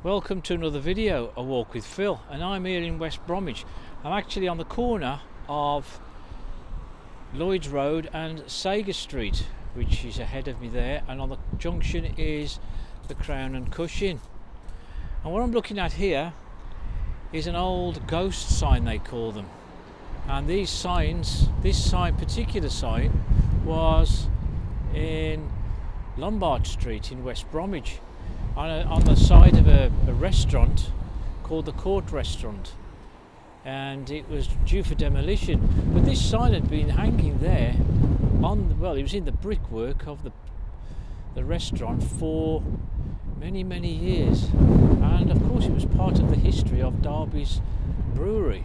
Welcome to another video, A Walk with Phil, and I'm here in West Bromwich. I'm actually on the corner of Lloyd's Road and Sager Street, which is ahead of me there, and on the junction is the Crown and Cushion. And what I'm looking at here is an old ghost sign, they call them. And these signs, particular sign was in Lombard Street in West Bromwich, on the side of a restaurant called the Court Restaurant, and it was due for demolition. But this sign had been hanging there it was in the brickwork of the restaurant for many years, and of course it was part of the history of Derby's brewery.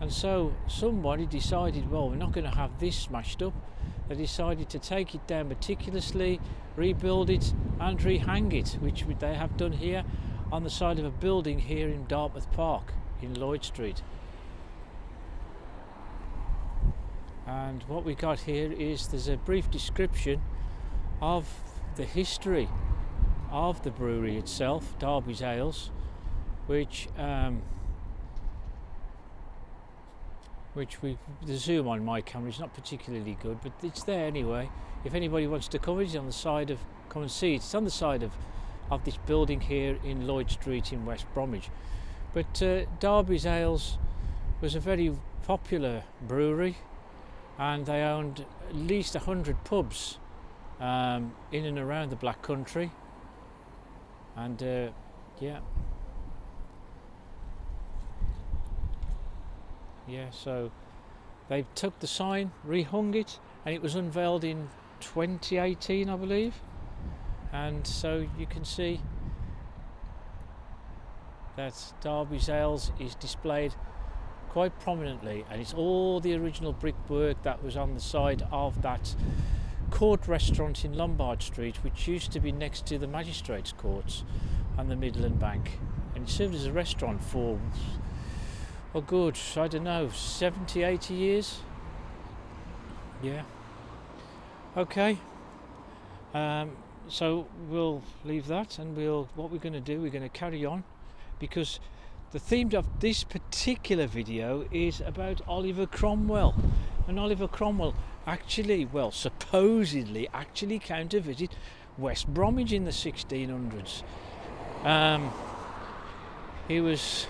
And so somebody decided, well, we're not going to have this smashed up. They decided to take it down meticulously, rebuild it and rehang it, which they have done here on the side of a building here in Dartmouth Park in Lloyd Street. And what we got here is there's a brief description of the history of the brewery itself, Darby Ales, which the zoom on my camera is not particularly good, but it's there anyway. If anybody wants to come, come and see it. It's on the side of this building here in Lloyd Street in West Bromwich. But Darby Ales was a very popular brewery, and they owned at least 100 pubs in and around the Black Country. And so they took the sign, rehung it, and it was unveiled in 2018, I believe. And so you can see that Darby Ales is displayed quite prominently, and it's all the original brickwork that was on the side of that Court Restaurant in Lombard Street, which used to be next to the Magistrates' Courts on the Midland Bank, and it served as a restaurant for good, I don't know, 70-80 years. Yeah. Okay. So we'll leave that, and what we're going to do, we're going to carry on, because the theme of this particular video is about Oliver Cromwell. And Oliver Cromwell supposedly came to visit West Bromwich in the 1600s. He was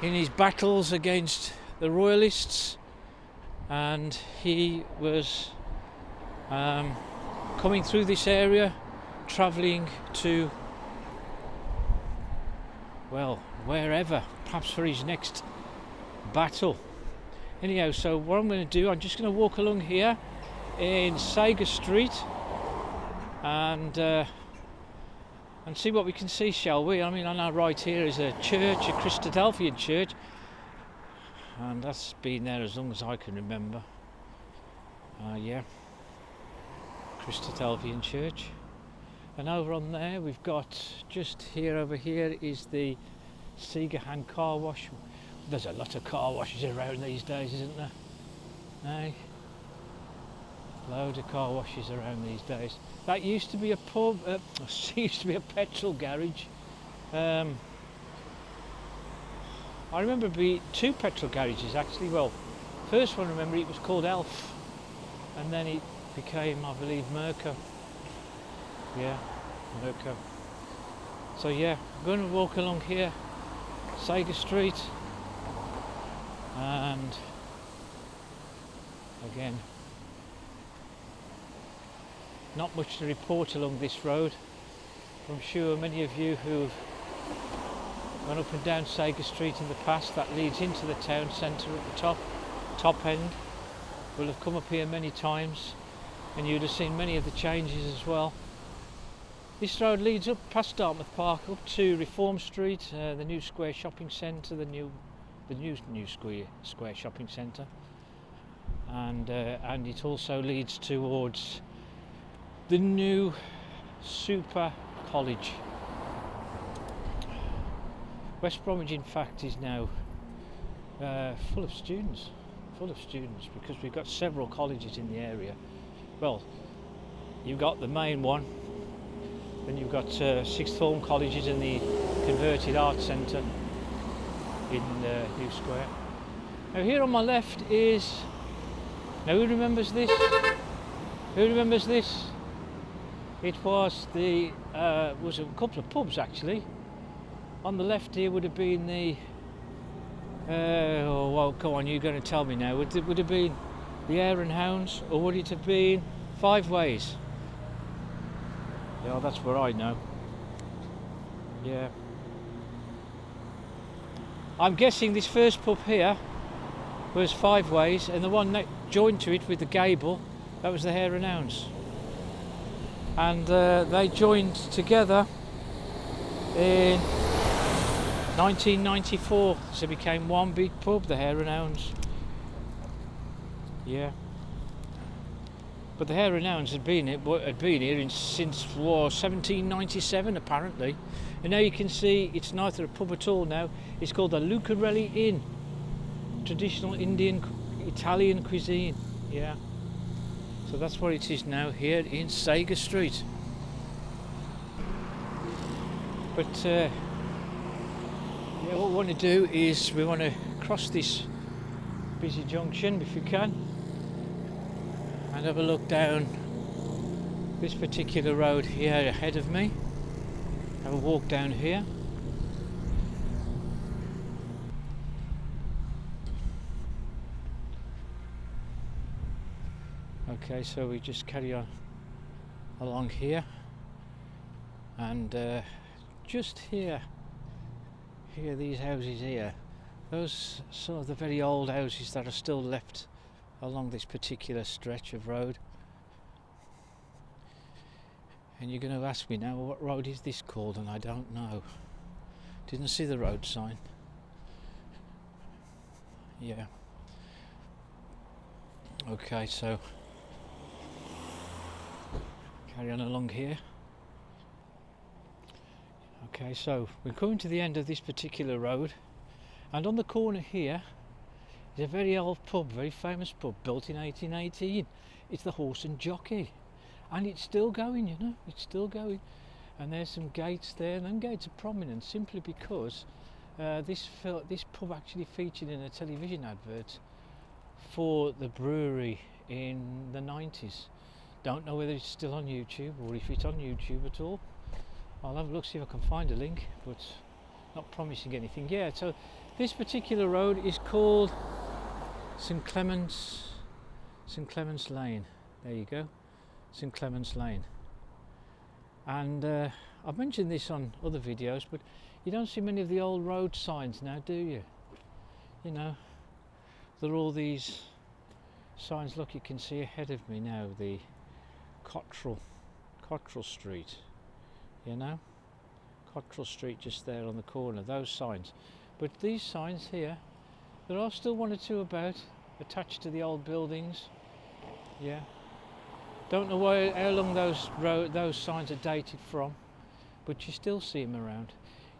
in his battles against the Royalists, and he was coming through this area, travelling to, wherever, perhaps for his next battle. Anyhow, so what I'm going to do, I'm just going to walk along here in Sager Street and see what we can see, shall we? I mean, on our right here is a church, a Christadelphian church, and that's been there as long as I can remember. Christadelphian church. And over on there we've got, just over here is the Seagerhand car wash. There's a lot of car washes around these days, isn't there? Hey? Loads of car washes around these days. That used to be a pub, used to be a petrol garage. I remember two petrol garages actually. Well, first one I remember, it was called Elf, and then it became, I believe, Merco. Yeah, Merco. So yeah, I'm going to walk along here, Sager Street, and again, not much to report along this road. I'm sure many of you who've gone up and down Sager Street in the past, that leads into the town centre at the top end, will have come up here many times, and you'd have seen many of the changes as well. This road leads up past Dartmouth Park up to Reform Street, the new Square Shopping Centre, the new Square Shopping Centre, and it also leads towards the new Super College. West Bromwich, in fact, is now full of students, because we've got several colleges in the area. Well, you've got the main one, and you've got sixth form colleges and the converted arts centre in New Square. Now here on my left is, now who remembers this? Who remembers this? It was the was a couple of pubs actually. On the left here would have been the oh well, come on, you're going to tell me now. Would it have been the Hare and Hounds, or would it have been Five Ways? Yeah, that's what I know. Yeah. I'm guessing this first pub here was Five Ways, and the one that joined to it with the gable, that was the Hare and Hounds. And they joined together in 1994, so it became one big pub, the Hare and Hounds. Yeah. But the Hare and Hounds had been here since 1797 apparently. And now you can see it's neither a pub at all now. It's called the Lucarelli Inn. Traditional Italian cuisine. Yeah. So that's what it is now here in Sager Street. But yeah, what we want to do is we want to cross this busy junction if we can, and have a look down this particular road here ahead of me. Have a walk down here. Okay, so we just carry on along here, and just here, these houses here, those some of the very old houses that are still left along this particular stretch of road. And you're going to ask me now, what road is this called? And I don't know. Didn't see the road sign. Yeah. Okay, so carry on along here. Okay, so we're coming to the end of this particular road, and on the corner here is a very old pub, very famous pub, built in 1818. It's the Horse and Jockey, and it's still going, you know, it's still going. And there's some gates there, and them gates are prominent simply because this pub actually featured in a television advert for the brewery in the 90s. Don't know whether it's still on YouTube or if it's on YouTube at all. I'll have a look, see if I can find a link, but not promising anything. Yeah, so this particular road is called St Clement's Lane. There you go, St Clement's Lane. And I've mentioned this on other videos, but you don't see many of the old road signs now, do you? You know, there are all these signs. Look, you can see ahead of me now the Cottrell Street. You know, Cottrell Street just there on the corner, those signs. But these signs here, there are still one or two about, attached to the old buildings. Yeah. Don't know how long those signs are dated from, but you still see them around.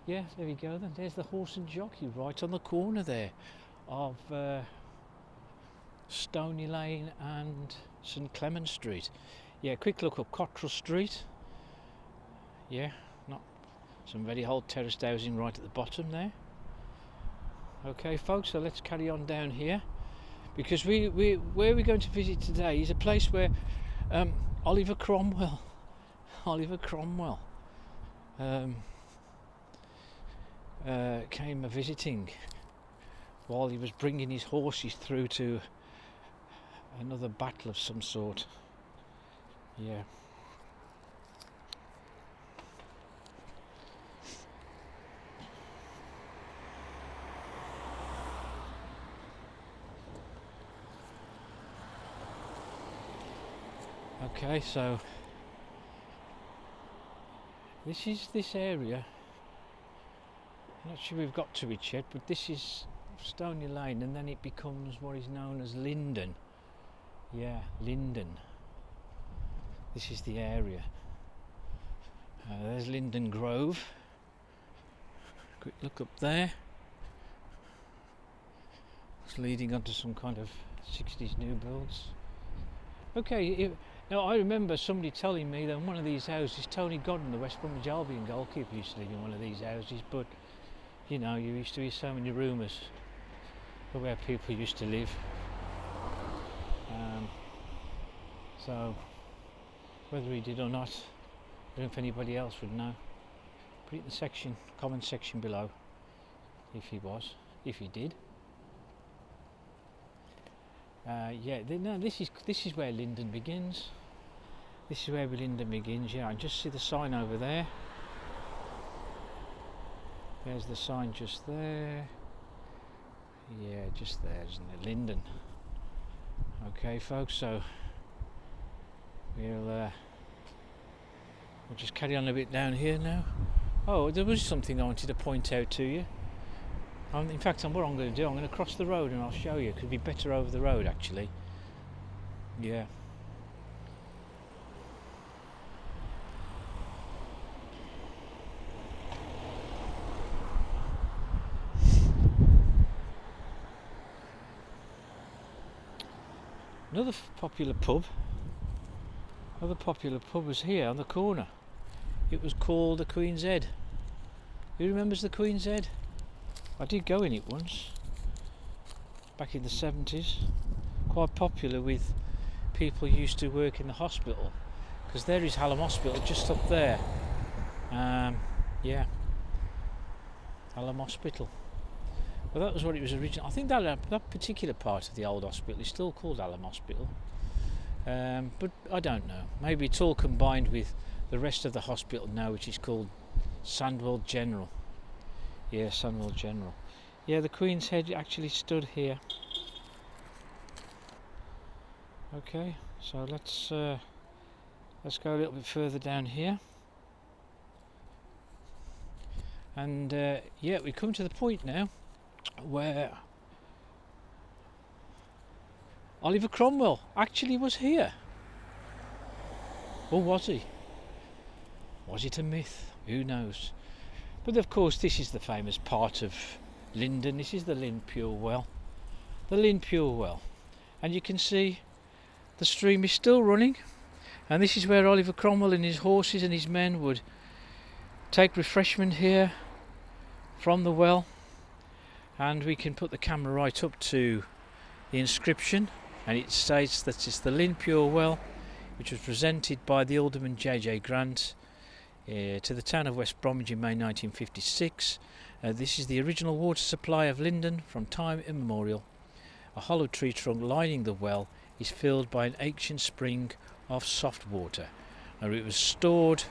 Yeah, there we go then. There's the Horse and Jockey right on the corner there of Stony Lane and St Clement Street. Yeah, quick look up Cottrell Street. Yeah, not some very old terraced housing right at the bottom there. Okay, folks, so let's carry on down here, because where we're going to visit today is a place where Oliver Cromwell came visiting while he was bringing his horses through to another battle of some sort. Yeah. Okay, so this is this area. I'm not sure we've got to it yet, but this is Stony Lane, and then it becomes what is known as Lyndon. Yeah, Lyndon. This is the area. There's Lyndon Grove. Quick look up there. It's leading onto some kind of 60s new builds. Okay, Now I remember somebody telling me that in one of these houses, Tony Godden, the West Bromwich Albion goalkeeper, used to live in one of these houses, but you know, you used to hear so many rumours of where people used to live. So whether he did or not, I don't know if anybody else would know. Put it in the section, comment section below, if he did. No, this is where Lyndon begins. This is where Lyndon begins. Yeah, I just see the sign over there. There's the sign just there. Yeah, just there, isn't it? Lyndon. Okay, folks. So we'll just carry on a bit down here now. Oh, there was something I wanted to point out to you. In fact, what I'm going to do, I'm going to cross the road and I'll show you. It could be better over the road, actually. Yeah. Another popular pub was here on the corner. It was called the Queen's Head. Who remembers the Queen's Head? I did go in it once, back in the 70s. Quite popular with people who used to work in the hospital, because there is Hallam Hospital just up there. Yeah, Hallam Hospital. Well, that was what it was originally. I think that particular part of the old hospital is still called Hallam Hospital, but I don't know. Maybe it's all combined with the rest of the hospital now, which is called Sandwell General. Yeah, Sandwell General. Yeah, the Queen's Head actually stood here. Okay, so let's go a little bit further down here. And yeah, we come to the point now where Oliver Cromwell actually was here. Or was he? Was it a myth? Who knows? But of course, this is the famous part of Lyndon. This is the Lynn Pure Well. The Lynn Pure Well. And you can see the stream is still running. And this is where Oliver Cromwell and his horses and his men would take refreshment here from the well. And we can put the camera right up to the inscription. And it states that it's the Lynn Pure Well, which was presented by the Alderman J.J. Grant to the town of West Bromwich in May 1956. This is the original water supply of Lyndon from time immemorial. A hollow tree trunk lining the well is filled by an ancient spring of soft water. Now, it was stored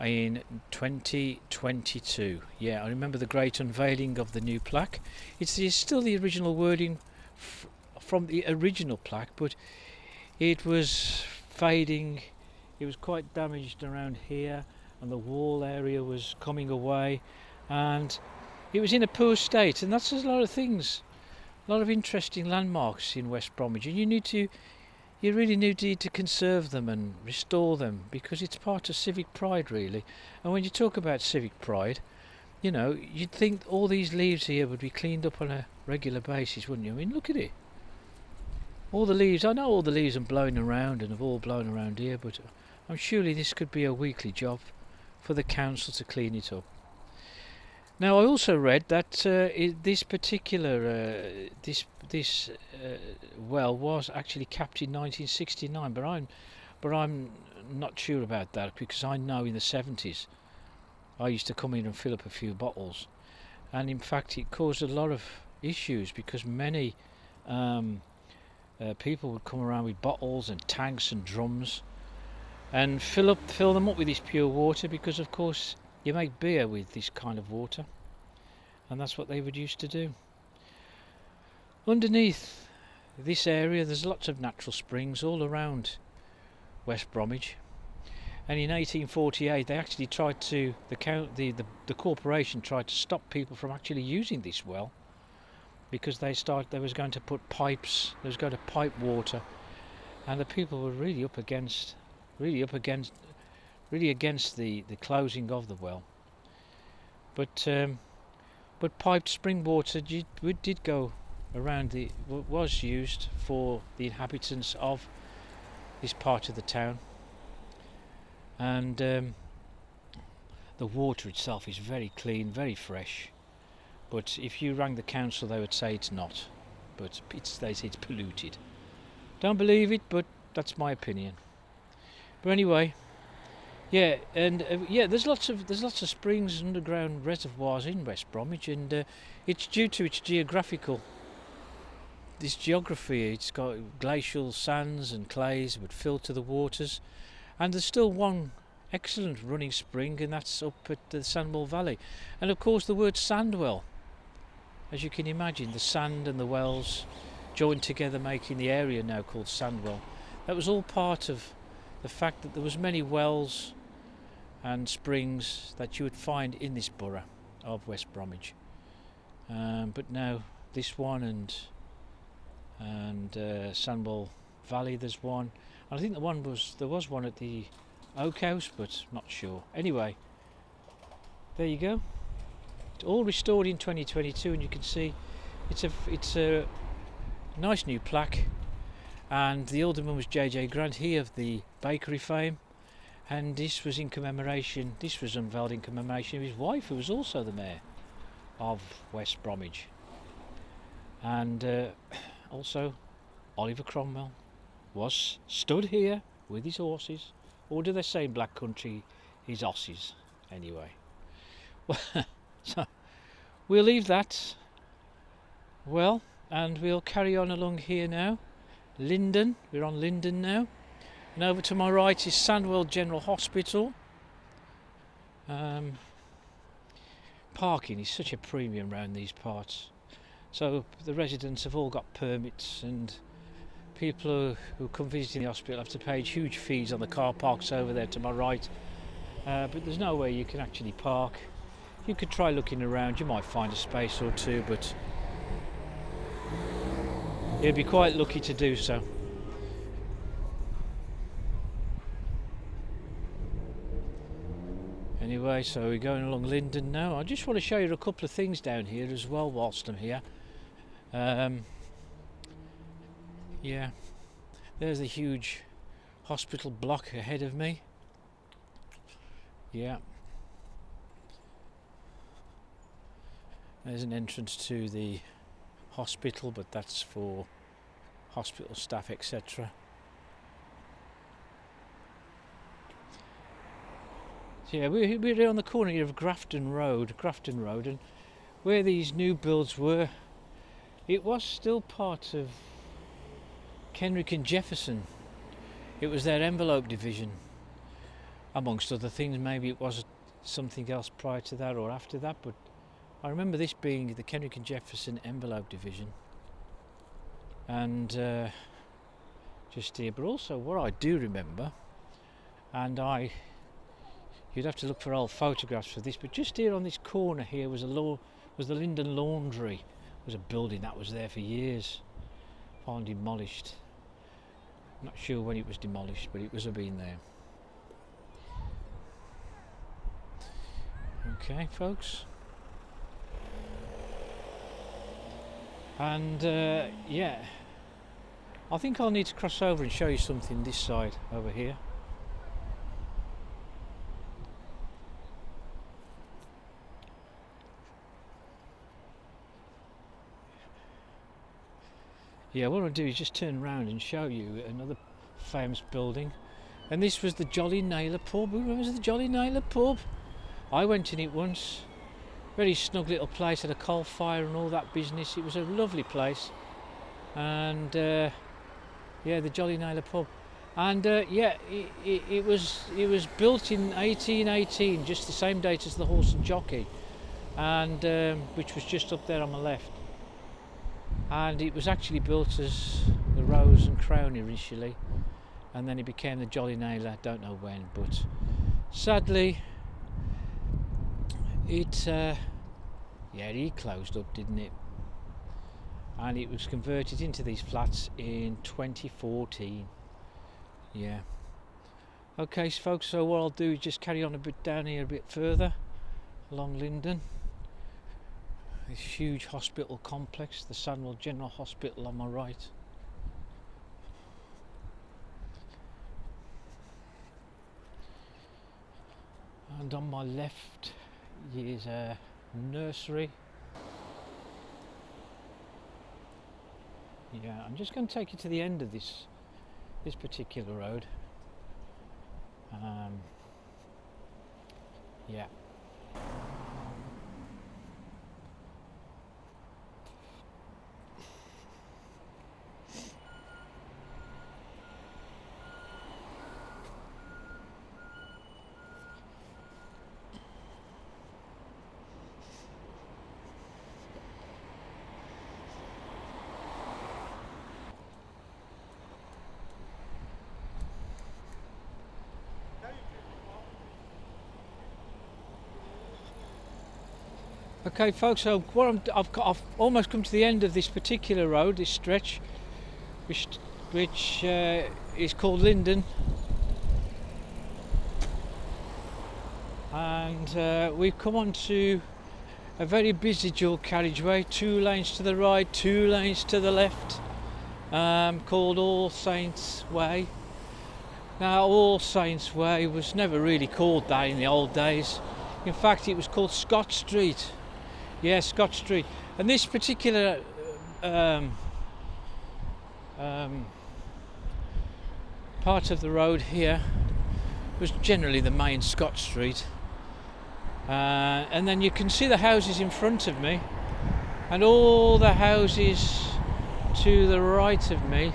in 2022. Yeah, I remember the great unveiling of the new plaque. It's still the original wording from the original plaque, but it was fading. It was quite damaged around here, and the wall area was coming away, and it was in a poor state. And that's a lot of things, a lot of interesting landmarks in West Bromwich, and you really need to conserve them and restore them, because it's part of civic pride, really. And when you talk about civic pride, you know, you'd think all these leaves here would be cleaned up on a regular basis, wouldn't you? I mean, look at it. All the leaves, I know all the leaves are blowing around and have all blown around here, but I'm surely this could be a weekly job for the council to clean it up. Now, I also read that this particular well was actually capped in 1969, but I'm not sure about that, because I know in the 70s I used to come in and fill up a few bottles, and in fact it caused a lot of issues, because many people would come around with bottles and tanks and drums and fill them up with this pure water, because of course you make beer with this kind of water, and that's what they would used to do. Underneath this area there's lots of natural springs all around West Bromwich, and in 1848 they actually tried to, the corporation tried to stop people from actually using this well, because they was going to put pipes, they was going to pipe water, and the people were really against the closing of the well. But piped spring water did go around, was used for the inhabitants of this part of the town, and the water itself is very clean, very fresh, but if you rang the council they would say it's not, but they say it's polluted. Don't believe it, but that's my opinion. But anyway, yeah, and yeah, there's lots of springs and underground reservoirs in West Bromwich, and it's due to its geography. It's got glacial sands and clays that would filter the waters, and there's still one excellent running spring, and that's up at the Sandwell Valley. And of course the word Sandwell, as you can imagine, the sand and the wells joined together making the area now called Sandwell. That was all part of the fact that there was many wells and springs that you would find in this borough of West Bromwich, but now this one and Sandwell Valley, there's one. I think there was one at the Oak House, but not sure. Anyway, there you go. It's all restored in 2022, and you can see it's a nice new plaque. And the alderman was J.J. Grant, he of the bakery fame, and this was unveiled in commemoration of his wife, who was also the mayor of West Bromwich. And also Oliver Cromwell was stood here with his horses, or do they say in Black Country his osses? Anyway, so we'll leave that. Well, and we'll carry on along here now. Lyndon, we're on Lyndon now, and over to my right is Sandwell General Hospital. Parking is such a premium around these parts, so the residents have all got permits, and people who come visiting the hospital have to pay huge fees on the car parks over there to my right, but there's no way you can actually park. You could try looking around, you might find a space or two, but you'd be quite lucky to do so. Anyway, so we're going along Lyndon now. I just want to show you a couple of things down here as well whilst I'm here. Yeah, there's a huge hospital block ahead of me. Yeah, there's an entrance to the hospital, but that's for hospital staff, etc. So yeah, we're on the corner here of Grafton Road, and where these new builds were, it was still part of Kenrick and Jefferson. It was their envelope division, amongst other things. Maybe it was something else prior to that or after that, but I remember this being the Kenrick and Jefferson envelope division. And just here, but also what I do remember, and you'd have to look for old photographs for this, but just here on this corner here was the Lyndon Laundry. It was a building that was there for years, found demolished. Not sure when it was demolished, but it was been there. Okay, folks. And yeah, I think I'll need to cross over and show you something this side over here. Yeah, what I'll do is just turn around and show you another famous building. And this was the Jolly Nailer pub. Who remembers the Jolly Nailer pub? I went in it once. Very snug little place, had a coal fire and all that business. It was a lovely place. And yeah, the Jolly Nailer pub. And yeah, it was built in 1818, just the same date as the Horse and Jockey, and which was just up there on my left. And it was actually built as the Rose and Crown initially, and then it became the Jolly Nailer. Don't know when, but sadly it closed up, didn't it? And it was converted into these flats in 2014. Yeah. Okay, folks, so what I'll do is just carry on a bit down here a bit further along Lyndon. This huge hospital complex, the Sandwell General Hospital on my right. And on my left is a nursery. Yeah, I'm just going to take you to the end of this particular road. Yeah. Okay, folks. So what I've almost come to the end of this particular road, this stretch, which is called Lyndon, and we've come on to a very busy dual carriageway, 2 lanes to the right, 2 lanes to the left, called All Saints Way. Now, All Saints Way was never really called that in the old days. In fact, it was called Scott Street. Yeah, Scott Street. And this particular part of the road here was generally the main Scott Street. And then you can see the houses in front of me, and all the houses to the right of me,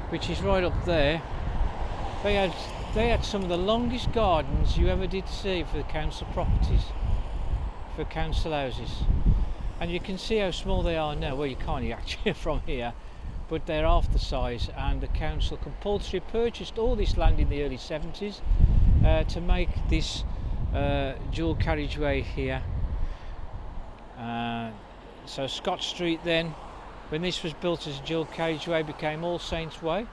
which is right up there. They had some of the longest gardens you ever did see for the council properties, for council houses. And you can see how small they are now. Well, you can't actually from here, but they're half the size, and the council compulsory purchased all this land in the early 70s to make this dual carriageway here. So Scott Street then, when this was built as a dual carriageway, became All Saints Way,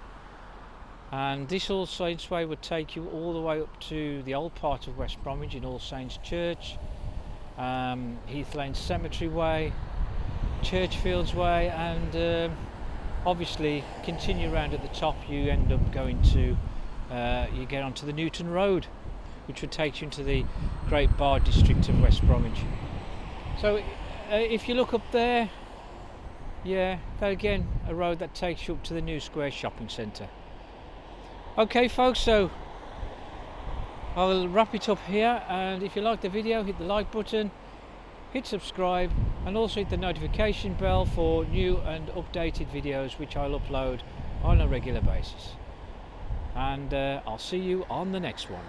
and this All Saints Way would take you all the way up to the old part of West Bromwich in All Saints Church, Heath Lane Cemetery Way, Churchfields Way, and obviously continue around at the top. You end up going to you get onto the Newton Road, which would take you into the Great Bar district of West Bromwich. So if you look up there, yeah, that again a road that takes you up to the New Square shopping centre. Okay folks, so I'll wrap it up here, and if you like the video, hit the like button, hit subscribe, and also hit the notification bell for new and updated videos which I'll upload on a regular basis. And I'll see you on the next one.